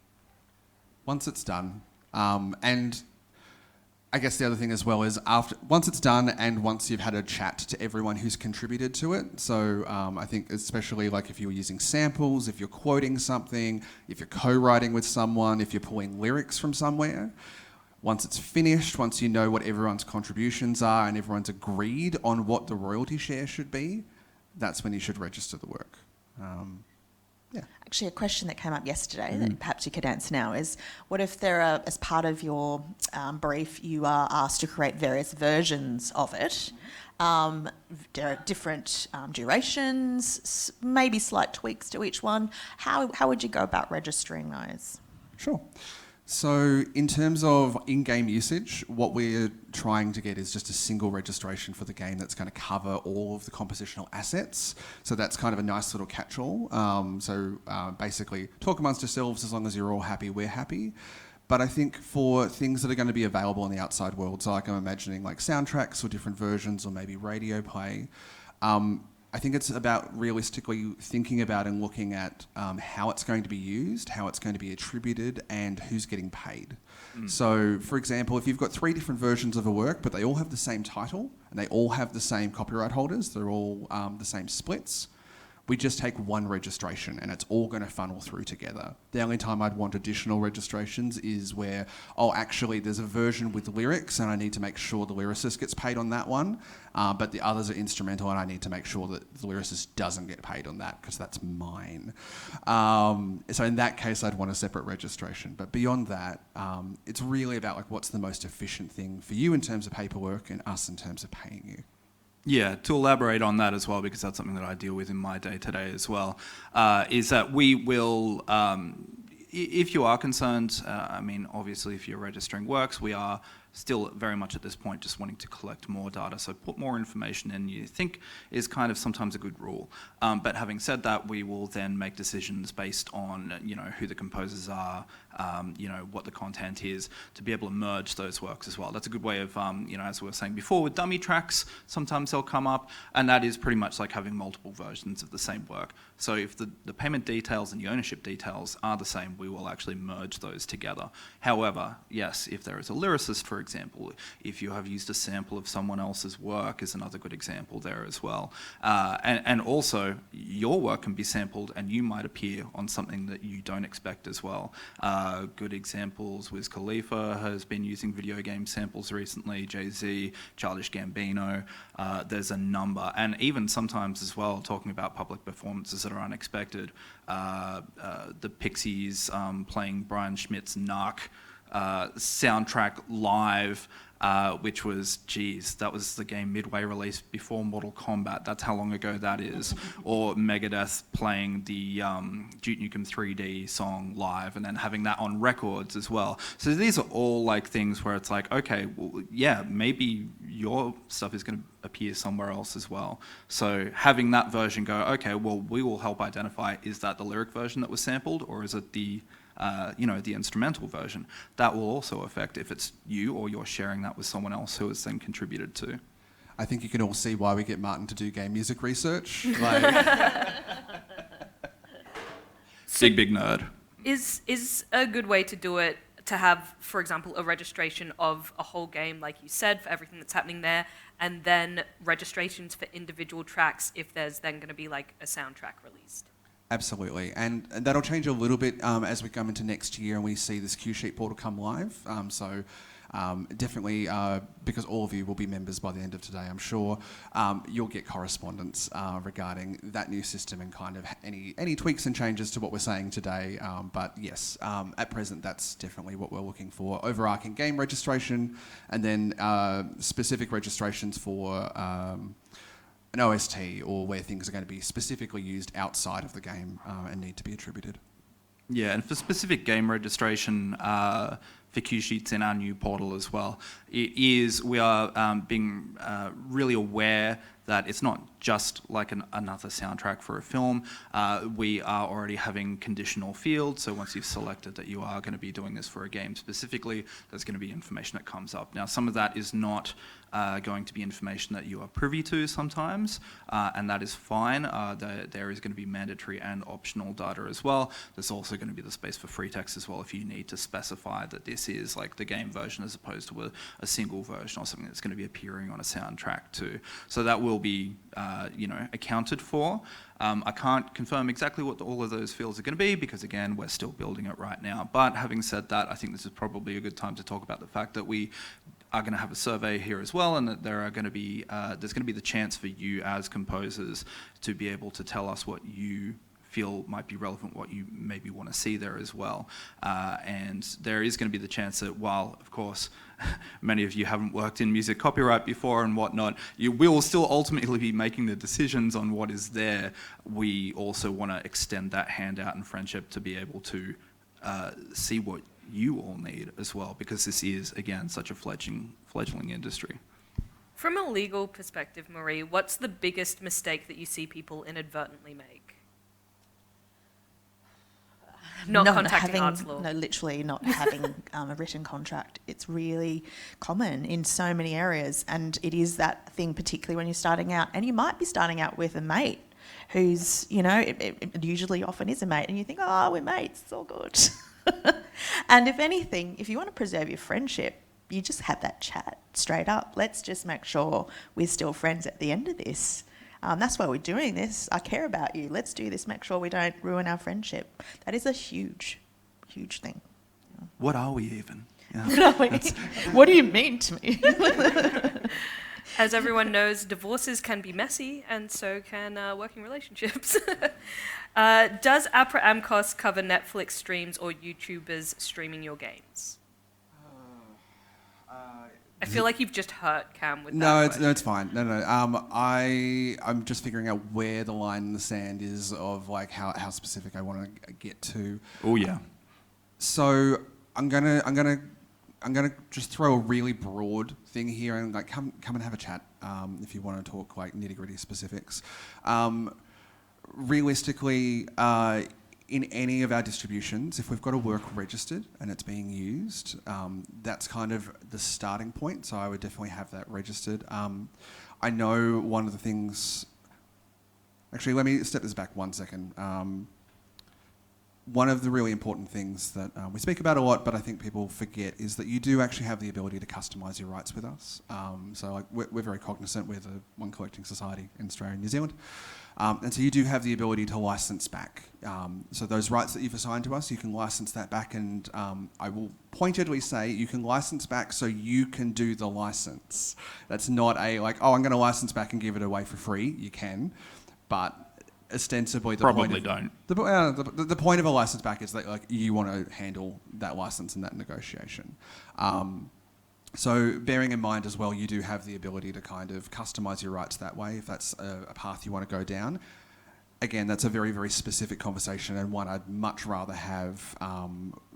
Once it's done. And I guess the other thing as well is once it's done and once you've had a chat to everyone who's contributed to it. So I think especially like if you're using samples, if you're quoting something, if you're co-writing with someone, if you're pulling lyrics from somewhere, once it's finished, once you know what everyone's contributions are and everyone's agreed on what the royalty share should be, that's when you should register the work. Actually, a question that came up yesterday that perhaps you could answer now is, what if as part of your brief, you are asked to create various versions of it? There are different durations, maybe slight tweaks to each one. How would you go about registering those? Sure. So in terms of in-game usage, what we're trying to get is just a single registration for the game that's going to cover all of the compositional assets. So that's kind of a nice little catch-all. Basically, talk amongst yourselves. As long as you're all happy, we're happy. But I think for things that are going to be available in the outside world, so like I'm imagining like soundtracks or different versions or maybe radio play, I think it's about realistically thinking about and looking at how it's going to be used, how it's going to be attributed, and who's getting paid. So, for example, if you've got 3 different versions of a work, but they all have the same title, and they all have the same copyright holders, they're all the same splits, we just take one registration and it's all going to funnel through together. The only time I'd want additional registrations is where, actually there's a version with lyrics and I need to make sure the lyricist gets paid on that one, but the others are instrumental and I need to make sure that the lyricist doesn't get paid on that because that's mine. So in that case, I'd want a separate registration. But beyond that, it's really about like what's the most efficient thing for you in terms of paperwork and us in terms of paying you. Yeah, to elaborate on that as well, because that's something that I deal with in my day-to-day as well, is that we will, if you are concerned, obviously if you're registering works, we are still very much at this point just wanting to collect more data, so put more information in you think is kind of sometimes a good rule. But having said that, we will then make decisions based on who the composers are, what the content is, to be able to merge those works as well. That's a good way of, as we were saying before, with dummy tracks, sometimes they'll come up, and that is pretty much like having multiple versions of the same work. So if the payment details and the ownership details are the same, we will actually merge those together. However, yes, if there is a lyricist, for example, if you have used a sample of someone else's work is another good example there as well. And also, your work can be sampled and you might appear on something that you don't expect as well. Good examples, Wiz Khalifa has been using video game samples recently, Jay-Z, Childish Gambino, there's a number. And even sometimes as well, talking about public performances that are unexpected, the Pixies playing Brian Schmidt's Narc soundtrack live, which was, that was the game Midway released before Mortal Kombat. That's how long ago that is. Or Megadeth playing the Duke Nukem 3D song live and then having that on records as well. So these are all like things where it's like, okay, well, yeah, maybe your stuff is going to appear somewhere else as well. So having that version go, okay, well, we will help identify, is that the lyric version that was sampled or is it the the instrumental version. That will also affect if it's you or you're sharing that with someone else who has then contributed to. I think you can all see why we get Martin to do game music research. Like, Big nerd. Is a good way to do it to have, for example, a registration of a whole game, like you said, for everything that's happening there, and then registrations for individual tracks if there's then going to be like a soundtrack released? absolutely, and that'll change a little bit as we come into next year and we see this cue sheet portal come live. Definitely, because all of you will be members by the end of today, I'm sure, you'll get correspondence regarding that new system and kind of any tweaks and changes to what we're saying today. But yes, at present, that's definitely what we're looking for. Overarching game registration and then specific registrations for an OST or where things are going to be specifically used outside of the game and need to be attributed. Yeah, and for specific game registration for cue sheets in our new portal as well, we are being really aware that it's not just like another soundtrack for a film. We are already having conditional fields, so once you've selected that you are going to be doing this for a game specifically, there's going to be information that comes up. Now, some of that is not going to be information that you are privy to sometimes, and that is fine. There is going to be mandatory and optional data as well. There's also going to be the space for free text as well if you need to specify that this is like the game version as opposed to a single version or something that's going to be appearing on a soundtrack too. So that will be accounted for. I can't confirm exactly what all of those fields are going to be because, again, we're still building it right now. But having said that, I think this is probably a good time to talk about the fact that we are going to have a survey here as well, and that there's going to be the chance for you as composers to be able to tell us what you feel might be relevant, what you maybe want to see there as well. And there is going to be the chance that while, of course, many of you haven't worked in music copyright before and whatnot, you will still ultimately be making the decisions on what is there. We also want to extend that handout and friendship to be able to see what you all need as well, because this is, again, such a fledgling industry. From a legal perspective, Marie, what's the biggest mistake that you see people inadvertently make? Not contacting Arts Law. No, literally not having a written contract. It's really common in so many areas, and it is that thing, particularly when you're starting out, and you might be starting out with a mate who's, it usually often is a mate, and you think, oh, we're mates, it's all good. And if anything, if you want to preserve your friendship, you just have that chat straight up. Let's just make sure we're still friends at the end of this. That's why we're doing this. I care about you. Let's do this. Make sure we don't ruin our friendship. That is a huge, huge thing. What are we even? Yeah. What do you mean to me? As everyone knows, divorces can be messy, and so can working relationships. Does APRA AMCOS cover Netflix streams or YouTubers streaming your games? I feel like you've just hurt Cam with that. No, it's fine. No. I'm just figuring out where the line in the sand is of like how specific I want to get to. Oh yeah. So I'm gonna just throw a really broad thing here and like come and have a chat if you want to talk like nitty-gritty specifics. Realistically, in any of our distributions, if we've got a work registered and it's being used, that's kind of the starting point. So I would definitely have that registered. I know one of the things. Actually, let me step this back 1 second. One of the really important things that we speak about a lot, but I think people forget, is that you do actually have the ability to customise your rights with us. So like we're very cognizant. We're the one collecting society in Australia and New Zealand. And so you do have the ability to license back. So those rights that you've assigned to us, you can license that back, and I will pointedly say you can license back so you can do the license. That's not a like, oh, I'm going to license back and give it away for free. You can, but ostensibly the point of a license back is that like you want to handle that license and that negotiation. So bearing in mind as well, you do have the ability to kind of customise your rights that way if that's a path you want to go down. Again, that's a very, very specific conversation and one I'd much rather have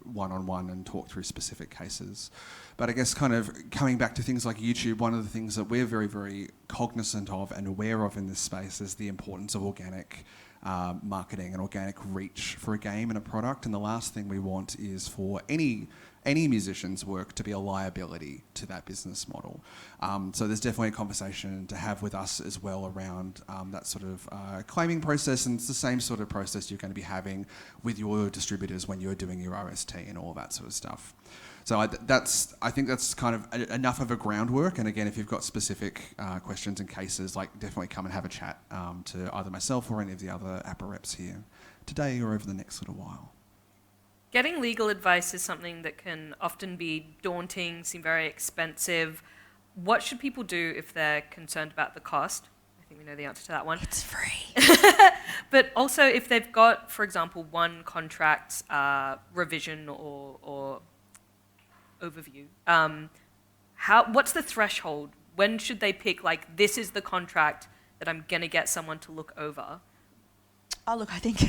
one-on-one and talk through specific cases. But I guess kind of coming back to things like YouTube, one of the things that we're very, very cognizant of and aware of in this space is the importance of organic marketing and organic reach for a game and a product. And the last thing we want is for any musician's work to be a liability to that business model. So there's definitely a conversation to have with us as well around that sort of claiming process, and it's the same sort of process you're going to be having with your distributors when you're doing your RST and all that sort of stuff. So I think that's kind of enough of a groundwork. And again, if you've got specific questions and cases, like definitely come and have a chat to either myself or any of the other APRA reps here today or over the next little while. Getting legal advice is something that can often be daunting, seem very expensive. What should people do if they're concerned about the cost? I think we know the answer to that one. It's free. But also if they've got, for example, one contract revision or overview, what's the threshold? When should they pick, like, this is the contract that I'm going to get someone to look over? Oh, look, I think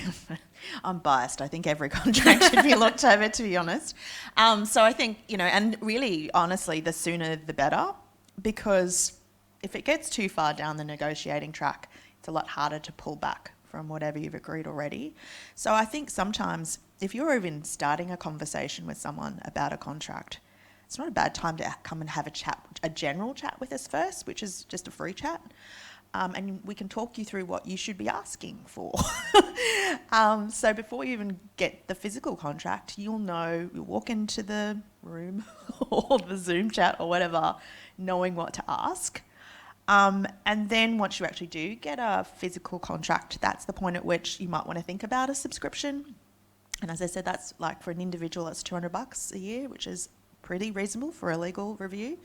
I'm biased. I think every contract should be looked over, to be honest. So I think, and really, honestly, the sooner the better, because if it gets too far down the negotiating track, it's a lot harder to pull back from whatever you've agreed already. So I think sometimes if you're even starting a conversation with someone about a contract, it's not a bad time to come and have a general chat with us first, which is just a free chat. And we can talk you through what you should be asking for. So before you even get the physical contract, you'll walk into the room or the Zoom chat or whatever, knowing what to ask. And then once you actually do get a physical contract, that's the point at which you might want to think about a subscription. And as I said, that's like for an individual, that's $200 a year, which is pretty reasonable for a legal review.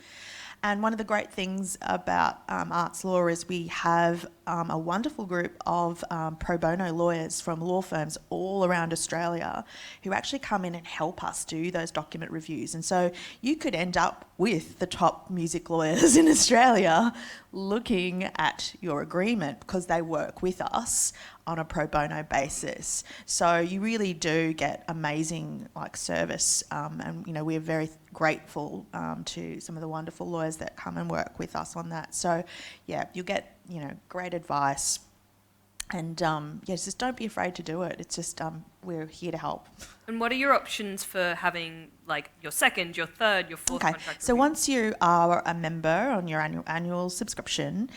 And one of the great things about Arts Law is we have a wonderful group of pro bono lawyers from law firms all around Australia who actually come in and help us do those document reviews. And so you could end up with the top music lawyers in Australia looking at your agreement because they work with us on a pro bono basis. So you really do get amazing service, and we're very grateful to some of the wonderful lawyers that come and work with us on that. So yeah, you'll get great advice, and just don't be afraid to do it. It's just we're here to help. And what are your options for having your second, your third, your fourth contract So review? once you are a member on your annual subscription,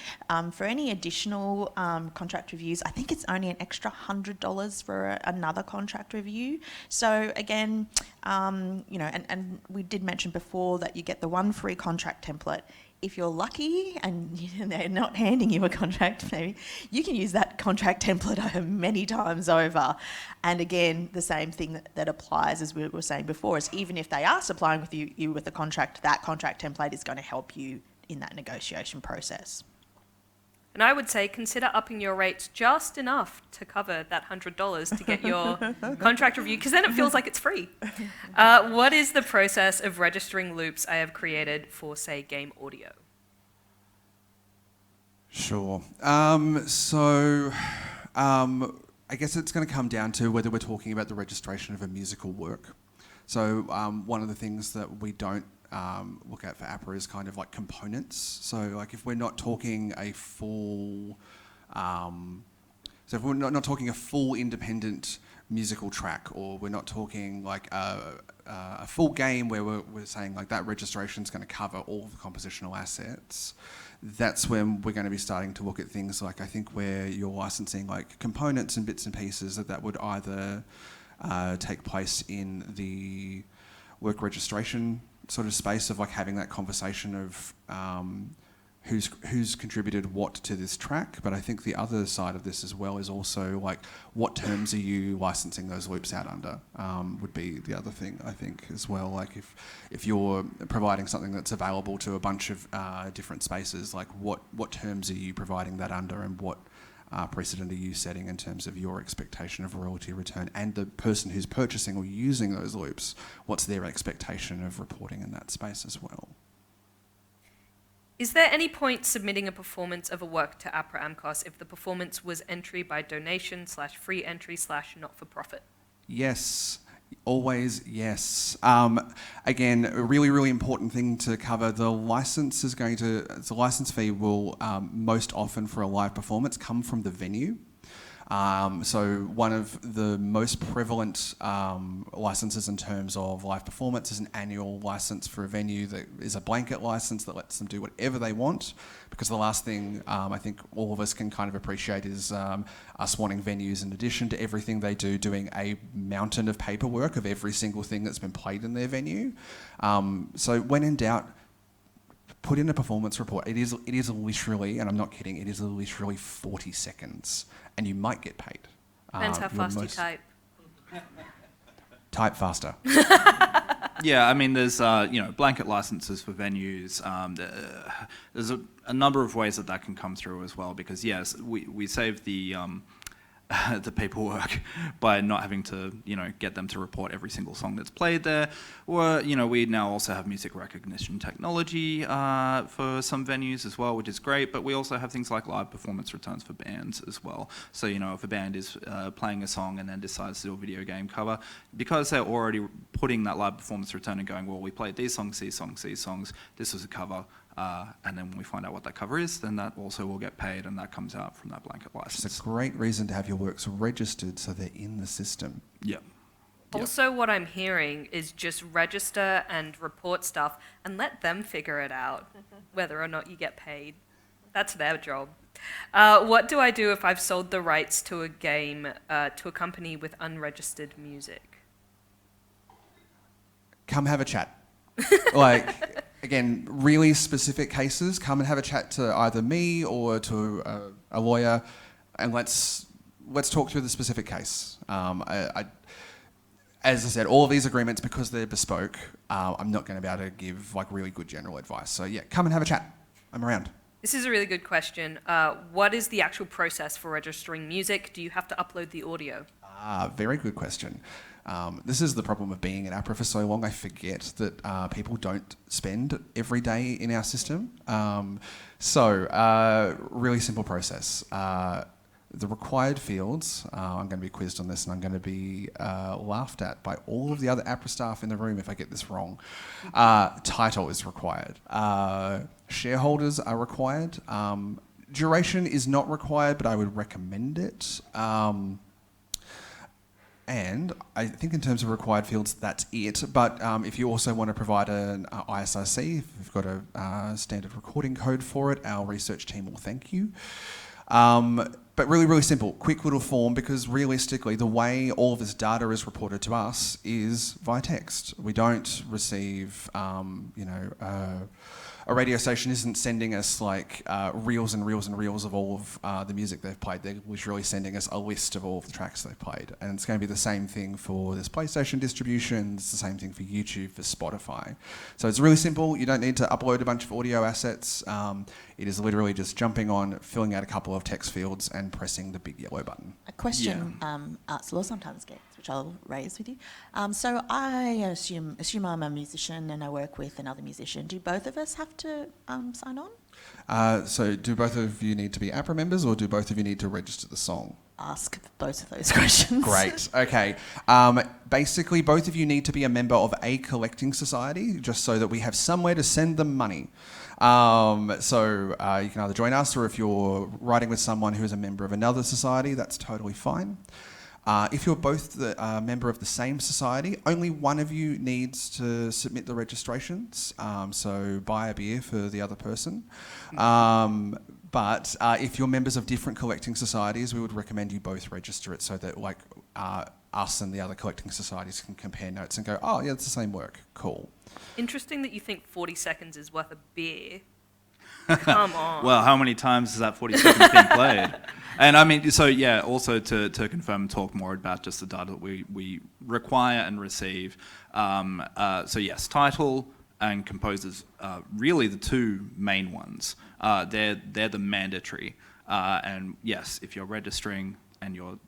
for any additional contract reviews, I think it's only an extra $100 for another contract review. So again, and we did mention before that you get the one free contract template. If you're lucky and they're not handing you a contract, maybe you can use that contract template many times over. And again, the same thing that applies as we were saying before is even if they are supplying with you with a contract, that contract template is going to help you in that negotiation process. And I would say consider upping your rates just enough to cover that $100 to get your contract review, because then it feels like it's free. What is the process of registering loops I have created for, say, game audio? Sure. I guess it's going to come down to whether we're talking about the registration of a musical work. So one of the things that we don't look at for APRA is kind of like components. So if we're not talking a full, if we're not talking a full independent musical track, or we're not talking a full game where we're saying that registration is going to cover all the compositional assets, that's when we're going to be starting to look at things I think where you're licensing components and bits and pieces that would either take place in the work registration sort of space of having that conversation of who's contributed what to this track. But I think the other side of this as well is also what terms are you licensing those loops out under, would be the other thing I think as well. If you're providing something that's available to a bunch of different spaces, what terms are you providing that under, and what precedent are you setting in terms of your expectation of royalty return, and the person who's purchasing or using those loops, what's their expectation of reporting in that space as well. Is there any point submitting a performance of a work to APRA AMCOS if the performance was entry by donation / free entry / not-for-profit? Yes. Always yes. Again, a really, really important thing to cover. The license license fee will most often for a live performance come from the venue. So one of the most prevalent licenses in terms of live performance is an annual license for a venue that is a blanket license that lets them do whatever they want, because the last thing I think all of us can kind of appreciate is us wanting venues, in addition to everything they do, doing a mountain of paperwork of every single thing that's been played in their venue. So when in doubt, put in a performance report. It is literally, and I'm not kidding, it is literally 40 seconds, and you might get paid. Depends how fast you type. Type faster. Yeah, I mean, there's blanket licenses for venues. There's a number of ways that can come through as well, because yes, we save the the paperwork by not having to get them to report every single song that's played there. Or we now also have music recognition technology for some venues as well, which is great. But we also have things like live performance returns for bands as well. So if a band is playing a song and then decides to do a video game cover, because they're already putting that live performance return and going, well, we played these songs, this was a cover. And then when we find out what that cover is, then that also will get paid, and that comes out from that blanket license. It's a great reason to have your works registered so they're in the system. Yeah. Also, what I'm hearing is just register and report stuff and let them figure it out, whether or not you get paid. That's their job. What do I do if I've sold the rights to a game to a company with unregistered music? Come have a chat. Again, really specific cases, come and have a chat to either me or to a lawyer, and let's talk through the specific case. As I said, all of these agreements, because they're bespoke, I'm not going to be able to give really good general advice. So yeah, come and have a chat. I'm around. This is a really good question. What is the actual process for registering music? Do you have to upload the audio? Very good question. This is the problem of being in APRA for so long. I forget that people don't spend every day in our system. Really simple process. The required fields, I'm going to be quizzed on this, and I'm going to be laughed at by all of the other APRA staff in the room if I get this wrong. Title is required. Shareholders are required. Duration is not required, but I would recommend it. And I think in terms of required fields, that's it. But if you also want to provide an ISRC, if you've got a standard recording code for it, our research team will thank you. But really, really simple, quick little form, because realistically, the way all of this data is reported to us is via text. We don't receive, a radio station isn't sending us reels and reels and reels of all of the music they've played. They're literally sending us a list of all of the tracks they've played. And it's going to be the same thing for this PlayStation distribution. It's the same thing for YouTube, for Spotify. So it's really simple. You don't need to upload a bunch of audio assets. It is literally just jumping on, filling out a couple of text fields and pressing the big yellow button. A question Arts Law sometimes gets, which I'll raise with you. So I assume I'm a musician and I work with another musician. Do both of us have to sign on? So do both of you need to be APRA members, or do both of you need to register the song? Ask both of those questions. Great, okay. Basically, both of you need to be a member of a collecting society, just so that we have somewhere to send them money. So you can either join us, or if you're writing with someone who is a member of another society, that's totally fine. If you're both the member of the same society, only one of you needs to submit the registrations. So buy a beer for the other person. But if you're members of different collecting societies, we would recommend you both register it, so that us and the other collecting societies can compare notes and go, oh yeah, it's the same work, cool. Interesting that you think 40 seconds is worth a beer. Come on. Well, how many times has that 40 seconds been played? And I mean, so yeah, also to confirm and talk more about just the data that we require and receive. So yes, title and composers are really the two main ones. They're the mandatory. And yes, if you're registering and you're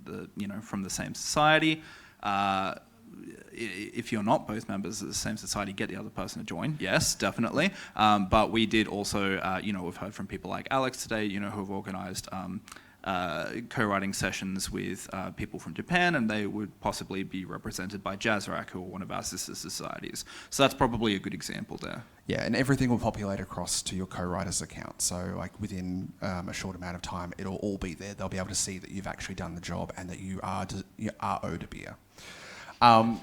from the same society, if you're not both members of the same society, get the other person to join. Yes, definitely. But we did also, we've heard from people like Alex today, who have organised co-writing sessions with people from Japan, and they would possibly be represented by Jazzrack, who are one of our sister societies. So that's probably a good example there. Yeah, and everything will populate across to your co-writer's account. So like within a short amount of time, it'll all be there. They'll be able to see that you've actually done the job and that you are owed a beer.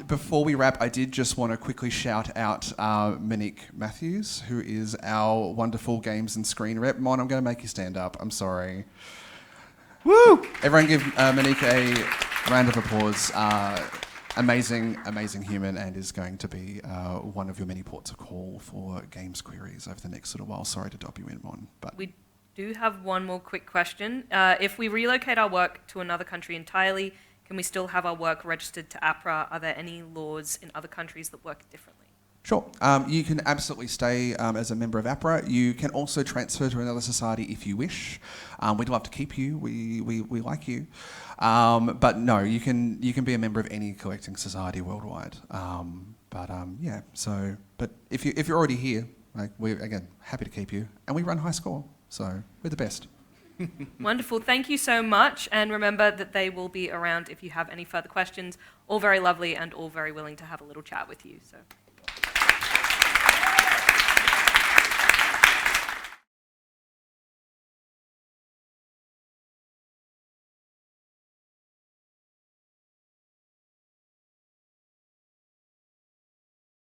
Before we wrap, I did just want to quickly shout out Monique Matthews, who is our wonderful games and screen rep. Mon, I'm going to make you stand up. I'm sorry. Woo! Everyone give Monique a round of applause. Amazing human, and is going to be one of your many ports of call for games queries over the next little while. Sorry to dob you in, Mon. But We do have one more quick question. If we relocate our work to another country entirely, can we still have our work registered to APRA? Are there any laws in other countries that work differently? Sure. You can absolutely stay as a member of APRA. You can also transfer to another society if you wish. We'd love to keep you. We like you. But no, you can be a member of any collecting society worldwide. Yeah. So, but if you're already here, like, we're again happy to keep you, and we run high score, so we're the best. Wonderful. Thank you so much. And remember that they will be around if you have any further questions. All very lovely and all very willing to have a little chat with you. So.